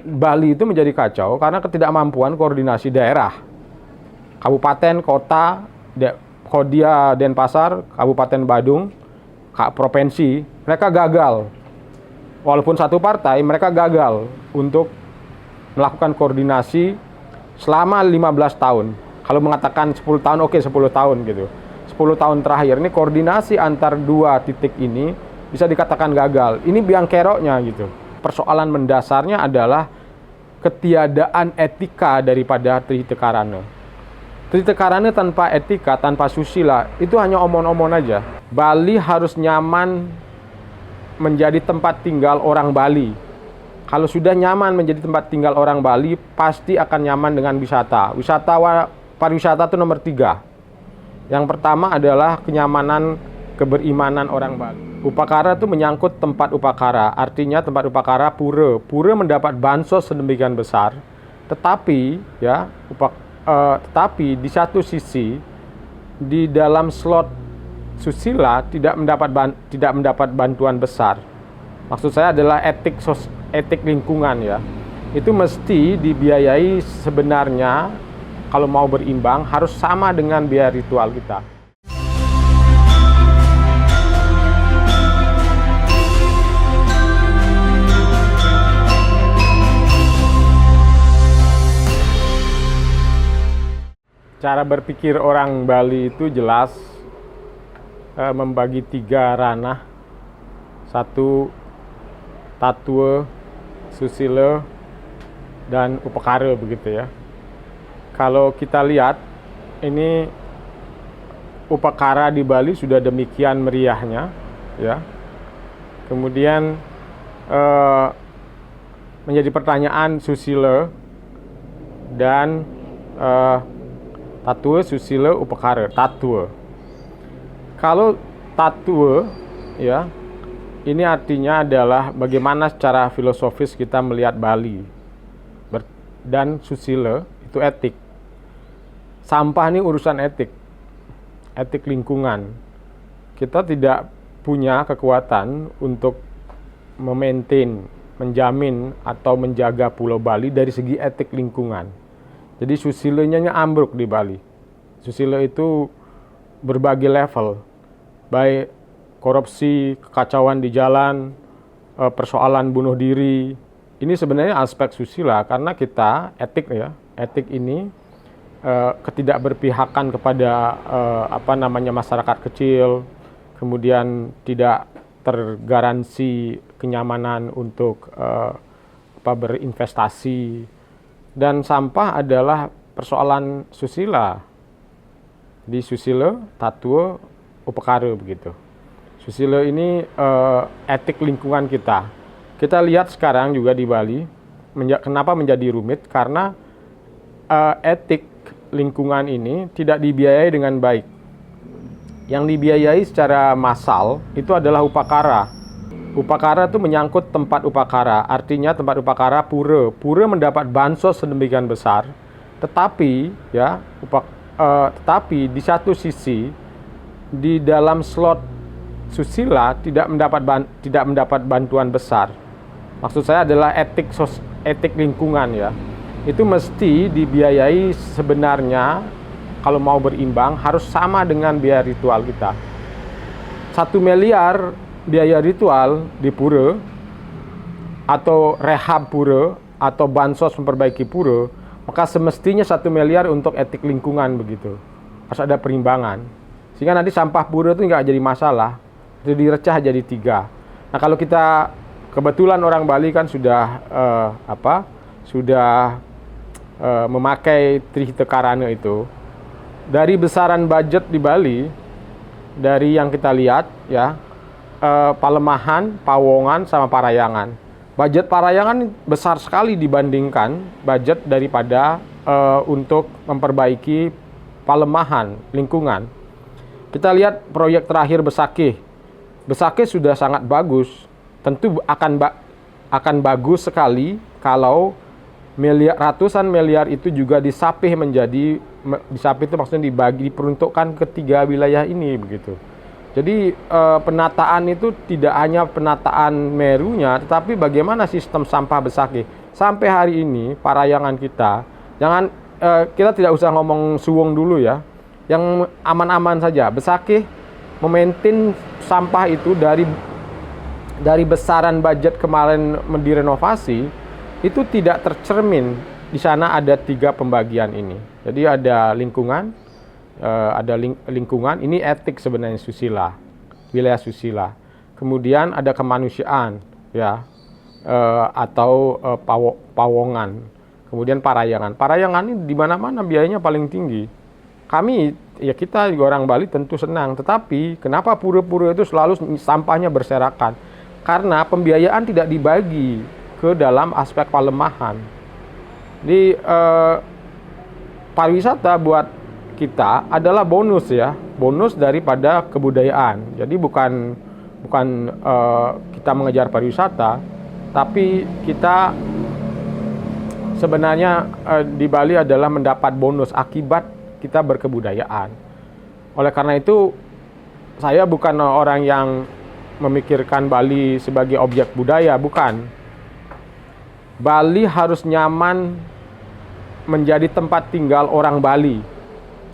Bali itu menjadi kacau karena ketidakmampuan koordinasi daerah. Kabupaten, kota, Kodia, Denpasar, Kabupaten Badung, provinsi, mereka gagal. Walaupun satu partai, mereka gagal untuk melakukan koordinasi selama 15 tahun. Kalau mengatakan 10 tahun, oke 10 tahun gitu. 10 tahun terakhir ini koordinasi antar dua titik ini bisa dikatakan gagal. Ini biang keroknya gitu. Persoalan mendasarnya adalah ketiadaan etika daripada Trihita Karana. Trihita Karana tanpa etika, tanpa susila, itu hanya omong-omong aja. Bali harus nyaman menjadi tempat tinggal orang Bali. Kalau sudah nyaman menjadi tempat tinggal orang Bali, pasti akan nyaman dengan wisata. Pariwisata itu nomor 3. Yang pertama adalah kenyamanan keberimanan orang Bali. Upakara itu menyangkut tempat upakara, artinya tempat upakara pura. Pura mendapat bansos sedemikian besar, tetapi tetapi di satu sisi di dalam slot susila tidak mendapat bantuan besar. Maksud saya adalah etik lingkungan ya. Itu mesti dibiayai sebenarnya kalau mau berimbang harus sama dengan biaya ritual kita. Cara berpikir orang Bali itu jelas membagi 3 ranah. 1 tatua, susila, dan upakara begitu ya. Kalau kita lihat ini upakara di Bali sudah demikian meriahnya ya. Kemudian menjadi pertanyaan susila dan tatua, susila, upakara. Tatua. Kalau tatua ya, ini artinya adalah bagaimana secara filosofis kita melihat Bali. Dan susila itu etik. Sampah ini urusan etik. Etik lingkungan. Kita tidak punya kekuatan untuk memaintain, menjamin atau menjaga Pulau Bali dari segi etik lingkungan. Jadi susilanya ambruk di Bali. Susila itu berbagai level, baik korupsi, kekacauan di jalan, persoalan bunuh diri. Ini sebenarnya aspek susila karena kita etik ini ketidakberpihakan kepada masyarakat kecil, kemudian tidak tergaransi kenyamanan untuk berinvestasi. Dan sampah adalah persoalan susila. Di susila, tatua, upakara begitu. Susila ini etik lingkungan kita. Kita lihat sekarang juga di Bali, kenapa menjadi rumit? Karena etik lingkungan ini tidak dibiayai dengan baik. Yang dibiayai secara massal itu adalah upakara. Upakara itu menyangkut tempat upakara, artinya tempat upakara pura. Pura mendapat bansos sedemikian besar, tetapi tetapi di satu sisi di dalam slot susila tidak mendapat bantuan besar. Maksud saya adalah etik lingkungan ya. Itu mesti dibiayai sebenarnya kalau mau berimbang harus sama dengan biaya ritual kita. 1 miliar biaya ritual di pura atau rehab pura atau bansos memperbaiki pura, maka semestinya 1 miliar untuk etik lingkungan begitu. Harus ada perimbangan. Sehingga nanti sampah pura itu nggak jadi masalah, itu direcah jadi 3. Nah kalau kita kebetulan orang Bali kan sudah memakai Trihita Karana itu, dari besaran budget di Bali, dari yang kita lihat ya, Palemahan, Pawongan, sama Parayangan. Budget Parayangan besar sekali dibandingkan budget daripada untuk memperbaiki Palemahan, lingkungan. Kita lihat proyek terakhir Besakih. Besakih sudah sangat bagus. Tentu akan bagus sekali kalau ratusan miliar itu juga disapih itu maksudnya diperuntukkan ke 3 wilayah ini begitu. Jadi penataan itu tidak hanya penataan Merunya, tetapi bagaimana sistem sampah Besakih. sampai hari ini Parayangan kita, jangan kita tidak usah ngomong Suwung dulu ya, yang aman-aman saja. Besakih memaintain sampah itu dari besaran budget kemarin direnovasi itu tidak tercermin. Di sana ada 3 pembagian ini. Jadi ada lingkungan, lingkungan ini etik sebenarnya susila, wilayah susila. Kemudian ada kemanusiaan ya, atau pawongan. Kemudian Parayangan. Parayangan ini di mana-mana biayanya paling tinggi. Kami ya, kita juga orang Bali tentu senang, tetapi kenapa pura-pura itu selalu sampahnya berserakan? Karena pembiayaan tidak dibagi ke dalam aspek palemahan. Di pariwisata buat kita adalah bonus ya, bonus daripada kebudayaan. Jadi bukan kita mengejar pariwisata, tapi kita sebenarnya di Bali adalah mendapat bonus akibat kita berkebudayaan. Oleh karena itu, saya bukan orang yang memikirkan Bali sebagai objek budaya, bukan. Bali harus nyaman menjadi tempat tinggal orang Bali.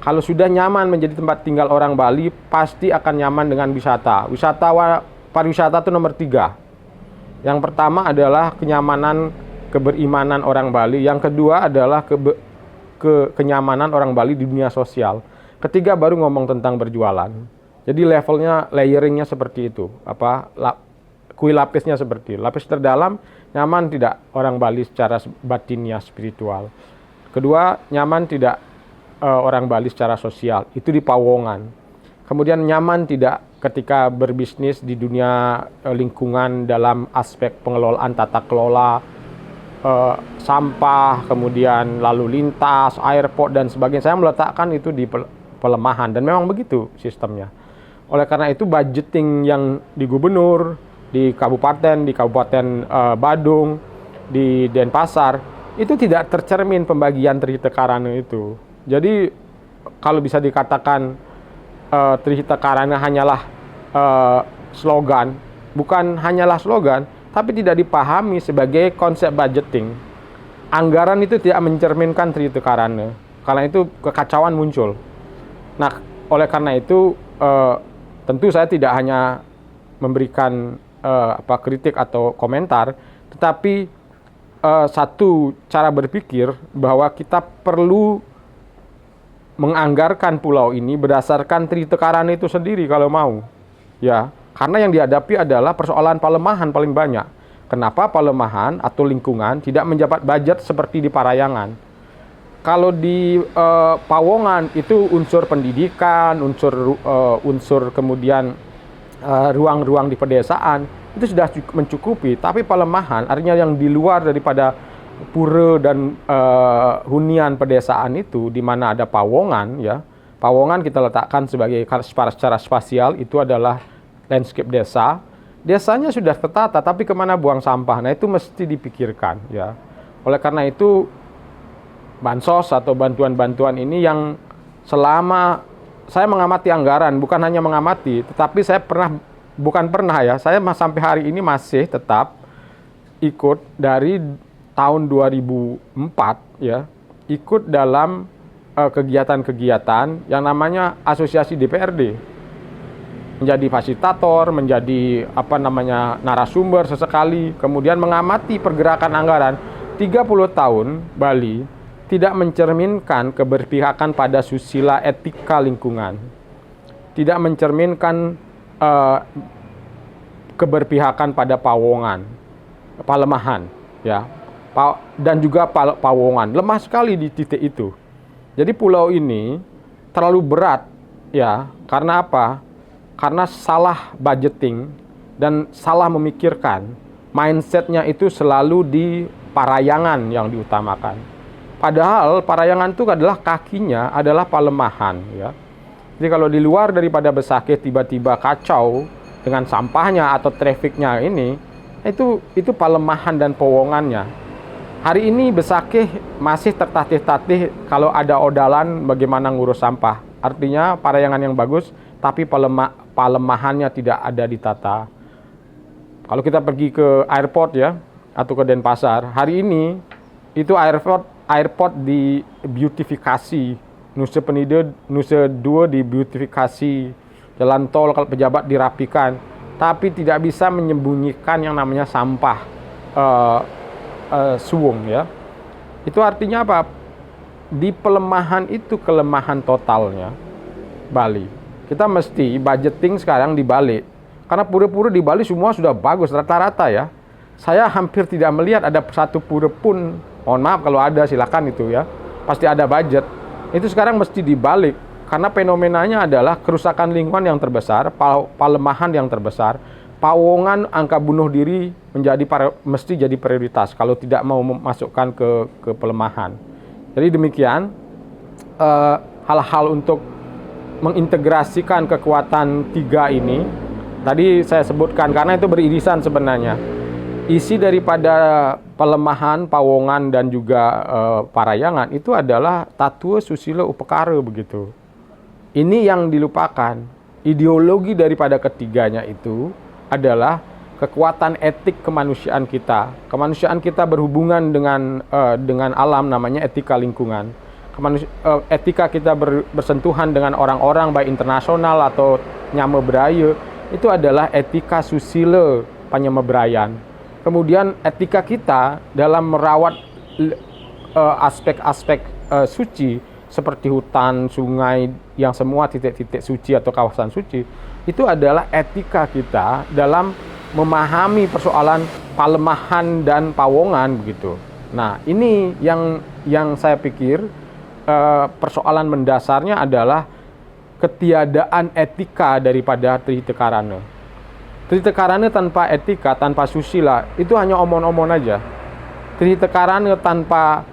Kalau sudah nyaman menjadi tempat tinggal orang Bali, pasti akan nyaman dengan wisata. Pariwisata itu nomor 3. Yang pertama adalah kenyamanan keberimanan orang Bali. Yang kedua adalah kenyamanan orang Bali di dunia sosial. Ketiga baru ngomong tentang berjualan. Jadi levelnya, layeringnya seperti itu. Kue lapisnya seperti itu. Lapis terdalam, nyaman tidak orang Bali secara batinnya spiritual. Kedua, nyaman tidak orang Bali secara sosial. Itu di Pawongan. Kemudian nyaman tidak ketika berbisnis di dunia lingkungan dalam aspek pengelolaan tata kelola, sampah, kemudian lalu lintas, airport dan sebagainya. Saya meletakkan itu di pelemahan dan memang begitu sistemnya. Oleh karena itu budgeting yang di gubernur, di Kabupaten Badung, di Denpasar itu tidak tercermin pembagian Trihita Karana itu. Jadi kalau bisa dikatakan Trihita Karana hanyalah slogan, bukan hanyalah slogan, tapi tidak dipahami sebagai konsep budgeting. Anggaran itu tidak mencerminkan Trihita Karana. Karena itu kekacauan muncul. Nah, oleh karena itu tentu saya tidak hanya memberikan kritik atau komentar, tetapi satu cara berpikir bahwa kita perlu menganggarkan pulau ini berdasarkan Trihita Karana itu sendiri kalau mau. Ya, karena yang dihadapi adalah persoalan palemahan paling banyak. Kenapa palemahan atau lingkungan tidak menjabat budget seperti di Parayangan? Kalau di Pawongan itu unsur pendidikan, unsur kemudian ruang-ruang di pedesaan itu sudah mencukupi, tapi palemahan artinya yang di luar daripada pura dan hunian pedesaan itu, di mana ada Pawongan ya. Pawongan kita letakkan sebagai secara spasial itu adalah landscape desa. Desanya sudah tertata, tapi kemana buang sampah? Nah itu mesti dipikirkan ya. Oleh karena itu bansos atau bantuan-bantuan ini yang selama saya mengamati anggaran, bukan hanya mengamati, tetapi saya saya sampai hari ini masih tetap ikut dari tahun 2004 ya, ikut dalam kegiatan-kegiatan yang namanya Asosiasi DPRD. Menjadi fasilitator, menjadi narasumber sesekali, kemudian mengamati pergerakan anggaran. 30 tahun Bali tidak mencerminkan keberpihakan pada susila etika lingkungan. Tidak mencerminkan keberpihakan pada palemahan ya. Dan juga Pawongan lemah sekali di titik itu. Jadi pulau ini terlalu berat ya. Karena apa? Karena salah budgeting dan salah memikirkan. Mindsetnya itu selalu di Parayangan yang diutamakan. Padahal Parayangan itu adalah kakinya adalah palemahan ya. Jadi kalau di luar daripada Besakih tiba-tiba kacau dengan sampahnya atau trafiknya ini, itu palemahan dan Pawongannya. Hari ini Besakih masih tertatih-tatih kalau ada odalan bagaimana ngurus sampah. Artinya Parayangan yang bagus, tapi palemahannya tidak ada ditata. Kalau kita pergi ke airport ya, atau ke Denpasar. Hari ini itu airport di beautifikasi, Nusa Penida, Nusa Dua di beautifikasi, jalan tol kalau pejabat dirapikan, tapi tidak bisa menyembunyikan yang namanya sampah suwung ya. Itu artinya apa? Di pelemahan itu kelemahan totalnya Bali. Kita mesti budgeting sekarang dibalik. Karena pura-pura di Bali semua sudah bagus rata-rata ya. Saya hampir tidak melihat ada satu pura pun, mohon maaf kalau ada silakan itu ya. Pasti ada budget. Itu sekarang mesti dibalik karena fenomenanya adalah kerusakan lingkungan yang terbesar, pelemahan yang terbesar, pawongan angka bunuh diri mesti jadi prioritas kalau tidak mau memasukkan ke pelemahan. Jadi demikian hal-hal untuk mengintegrasikan kekuatan tiga ini tadi saya sebutkan karena itu beririsan sebenarnya. Isi daripada pelemahan, pawongan dan juga parayangan itu adalah tatua susila upekara begitu. Ini yang dilupakan. Ideologi daripada ketiganya itu adalah kekuatan etik kemanusiaan kita. Kemanusiaan kita berhubungan dengan alam namanya etika lingkungan. Etika kita bersentuhan dengan orang-orang baik internasional atau nyama beraya itu adalah etika susila panyamebrayan. Kemudian etika kita dalam merawat aspek-aspek suci seperti hutan, sungai, yang semua titik-titik suci atau kawasan suci, itu adalah etika kita dalam memahami persoalan palemahan dan pawongan begitu. Nah, ini yang saya pikir persoalan mendasarnya adalah ketiadaan etika daripada Trihita Karana. Trihita Karana tanpa etika, tanpa susila, itu hanya omong-omong aja. Trihita Karana tanpa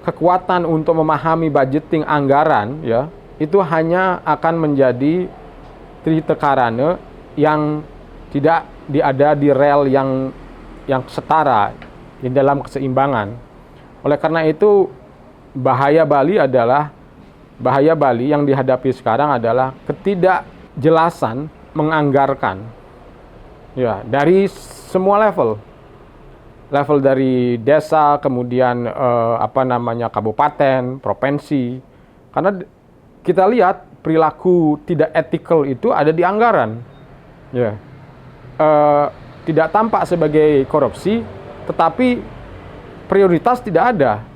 kekuatan untuk memahami budgeting anggaran ya, itu hanya akan menjadi Trihita Karana yang tidak ada di rel yang setara di dalam keseimbangan. Oleh karena itu bahaya Bali yang dihadapi sekarang adalah ketidakjelasan menganggarkan ya dari semua level dari desa, kemudian kabupaten, provinsi. Karena kita lihat perilaku tidak etikal itu ada di anggaran. Ya. Tidak tampak sebagai korupsi, tetapi prioritas tidak ada.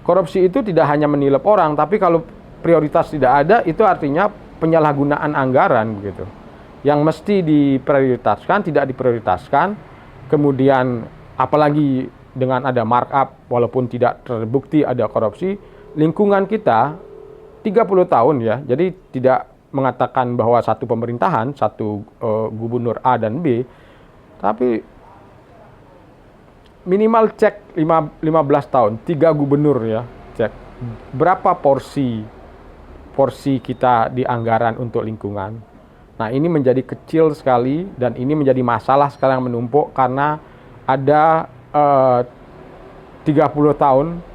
Korupsi itu tidak hanya menilep orang, tapi kalau prioritas tidak ada, itu artinya penyalahgunaan anggaran begitu. Yang mesti diprioritaskan tidak diprioritaskan, kemudian apalagi dengan ada markup, walaupun tidak terbukti ada korupsi, lingkungan kita 30 tahun ya, jadi tidak mengatakan bahwa satu pemerintahan, satu gubernur A dan B, tapi minimal cek 15 tahun, 3 gubernur ya, cek berapa porsi kita di anggaran untuk lingkungan. Nah, ini menjadi kecil sekali dan ini menjadi masalah sekarang menumpuk karena ada 30 tahun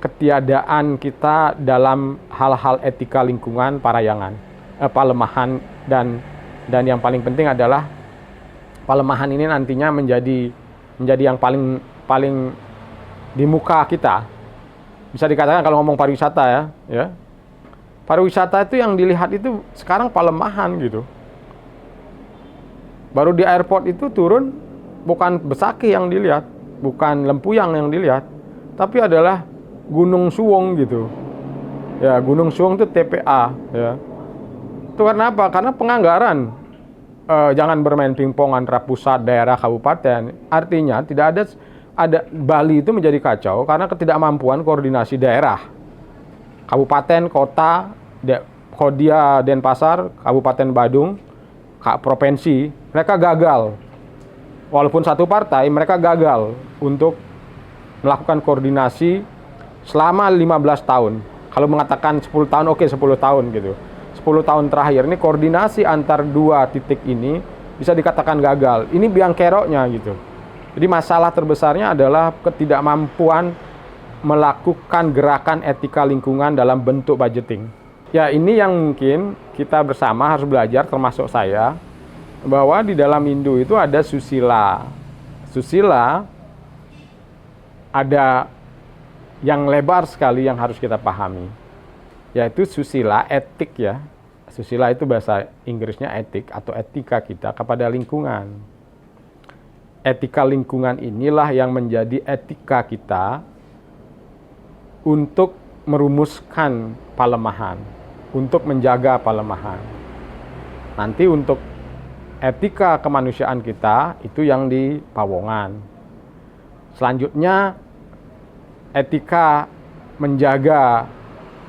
ketiadaan kita dalam hal-hal etika lingkungan, parayangan, palemahan dan yang paling penting adalah palemahan ini nantinya menjadi yang paling di muka kita. Bisa dikatakan kalau ngomong pariwisata ya. Pariwisata itu yang dilihat itu sekarang palemahan gitu. Baru di airport itu turun bukan Besaki yang dilihat, bukan Lempuyang yang dilihat, tapi adalah Gunung Suwung gitu. Ya, Gunung Suwung itu TPA ya. Itu karena apa? Karena penganggaran. Jangan bermain pingpong antara pusat, daerah, kabupaten. Artinya tidak ada Bali itu menjadi kacau karena ketidakmampuan koordinasi daerah. Kabupaten, kota, Kodia, Denpasar, Kabupaten Badung, provinsi, mereka gagal. Walaupun satu partai, mereka gagal untuk melakukan koordinasi selama 15 tahun. Kalau mengatakan 10 tahun, oke 10 tahun gitu. 10 tahun terakhir ini koordinasi antar dua titik ini bisa dikatakan gagal. Ini biang keroknya gitu. Jadi masalah terbesarnya adalah ketidakmampuan melakukan gerakan etika lingkungan dalam bentuk budgeting. Ya, ini yang mungkin kita bersama harus belajar, termasuk saya, bahwa di dalam Hindu itu ada susila. Susila ada yang lebar sekali yang harus kita pahami, yaitu susila, etik ya. Susila itu bahasa Inggrisnya etik atau etika kita kepada lingkungan. Etika lingkungan inilah yang menjadi etika kita untuk merumuskan palemahan, untuk menjaga palemahan. Nanti untuk etika kemanusiaan kita itu yang di Pawongan. Selanjutnya etika menjaga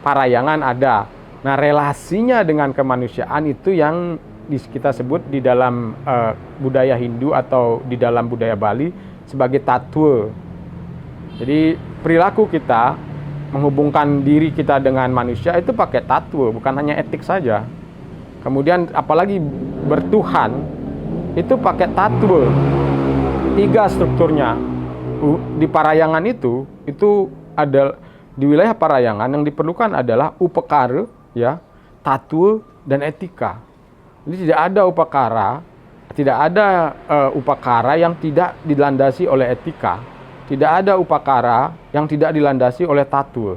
Parayangan ada. Nah, relasinya dengan kemanusiaan itu yang kita sebut di dalam budaya Hindu atau di dalam budaya Bali sebagai tatwa. Jadi perilaku kita menghubungkan diri kita dengan manusia itu pakai tatwa, bukan hanya etik saja. Kemudian apalagi bertuhan itu pakai tatwa. 3 strukturnya. Di Parayangan itu ada di wilayah Parayangan yang diperlukan adalah upekara, ya, tatwa dan etika. Jadi tidak ada upakara yang tidak dilandasi oleh etika. Tidak ada upakara yang tidak dilandasi oleh tatwa.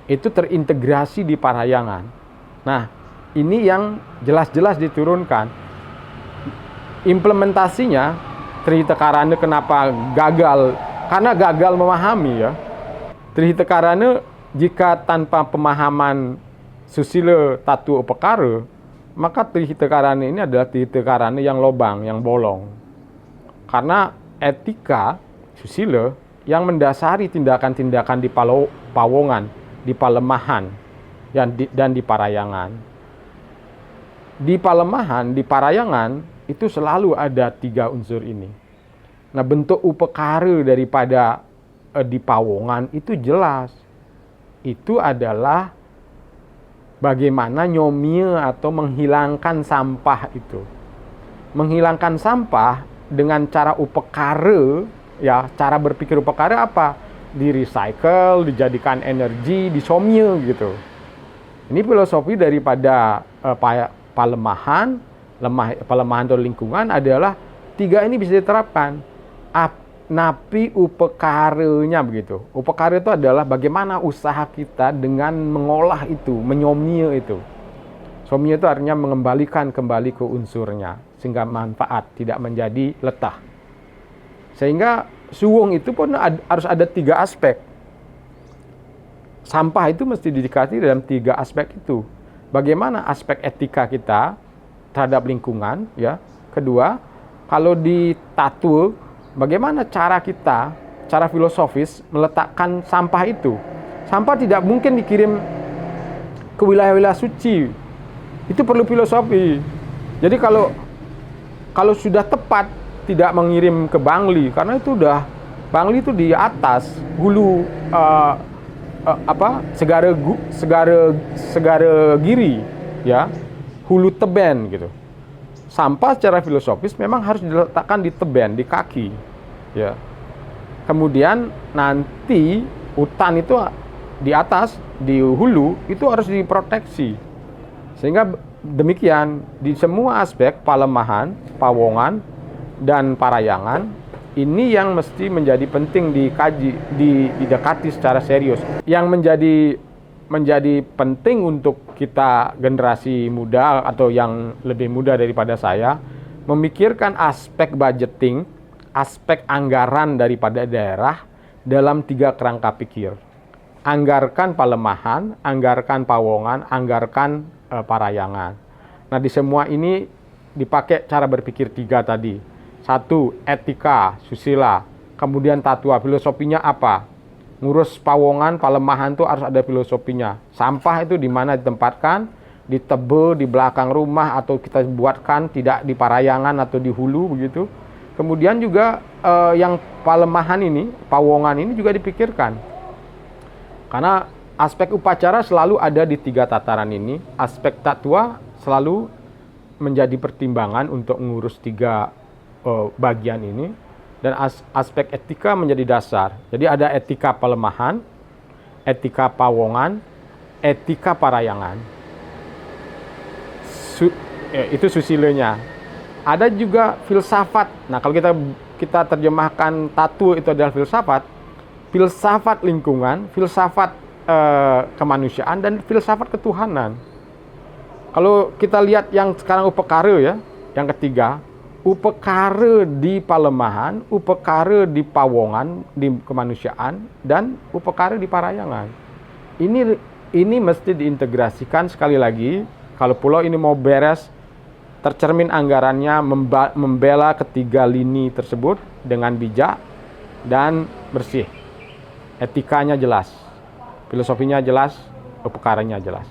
Itu terintegrasi di Parayangan. Nah, ini yang jelas-jelas diturunkan. Implementasinya, Trihita Karana kenapa gagal? Karena gagal memahami ya. Trihita Karana jika tanpa pemahaman susila tatwa upakara, maka Trihita Karana ini adalah Trihita Karana yang lobang, yang bolong. Karena etika susila yang mendasari tindakan-tindakan di Pawongan, di Palemahan, dan di Parayangan. Di Palemahan, di Parayangan, itu selalu ada 3 unsur ini. Nah, bentuk upekara daripada di Pawongan itu jelas. Itu adalah bagaimana nyomia atau menghilangkan sampah itu. Menghilangkan sampah dengan cara upekara, ya, cara berpikir upekara apa? Di-recycle, dijadikan energi, disomia gitu. Ini filosofi daripada palemahan atau lingkungan adalah 3 ini bisa diterapkan. Napi upekaranya begitu. Upekara itu adalah bagaimana usaha kita dengan mengolah itu, menyomia itu. Somia itu artinya mengembalikan kembali ke unsurnya sehingga manfaat, tidak menjadi letah. Sehingga suwung itu pun harus ada 3 aspek. Sampah itu mesti didekati dalam 3 aspek itu. Bagaimana aspek etika kita terhadap lingkungan, ya. Kedua, kalau di tatwa, bagaimana cara kita, cara filosofis meletakkan sampah itu. Sampah tidak mungkin dikirim ke wilayah-wilayah suci. Itu perlu filosofi. Jadi kalau sudah tepat tidak mengirim ke Bangli, karena itu udah Bangli itu di atas hulu segara giri, ya, hulu teben gitu. Sampah secara filosofis memang harus diletakkan di teben, di kaki, ya. Kemudian nanti hutan itu di atas, di hulu itu harus diproteksi. Sehingga demikian di semua aspek Palemahan, Pawongan, dan Parayangan ini yang mesti menjadi penting dikaji, didekati secara serius. Yang menjadi penting untuk kita generasi muda atau yang lebih muda daripada saya memikirkan aspek budgeting, aspek anggaran daripada daerah dalam 3 kerangka pikir. Anggarkan Palemahan, anggarkan Pawongan, anggarkan Parayangan. Nah, di semua ini dipakai cara berpikir 3 tadi. 1, etika, susila. Kemudian tatwa, filosofinya apa? Ngurus Pawongan, Palemahan itu harus ada filosofinya. Sampah itu di mana ditempatkan, di tebe, di belakang rumah, atau kita buatkan tidak di Parayangan atau di hulu begitu. Kemudian juga yang Palemahan ini, Pawongan ini juga dipikirkan. Karena aspek upacara selalu ada di 3 tataran ini. Aspek tatwa selalu menjadi pertimbangan untuk mengurus 3 bagian ini. Dan aspek etika menjadi dasar. Jadi ada etika Palemahan, etika Pawongan, etika Parayangan. Itu susilanya. Ada juga filsafat. Nah, kalau kita terjemahkan tatwa itu adalah filsafat. filsafat lingkungan, filsafat kemanusiaan, dan filsafat ketuhanan. Kalau kita lihat yang sekarang upekara ya, yang ketiga, upekara di Palemahan, upekara di Pawongan, di kemanusiaan, dan upekara di Parayangan. Ini mesti diintegrasikan sekali lagi. Kalau pulau ini mau beres, tercermin anggarannya membela ketiga lini tersebut dengan bijak dan bersih. Etikanya jelas, filosofinya jelas, upekaranya jelas.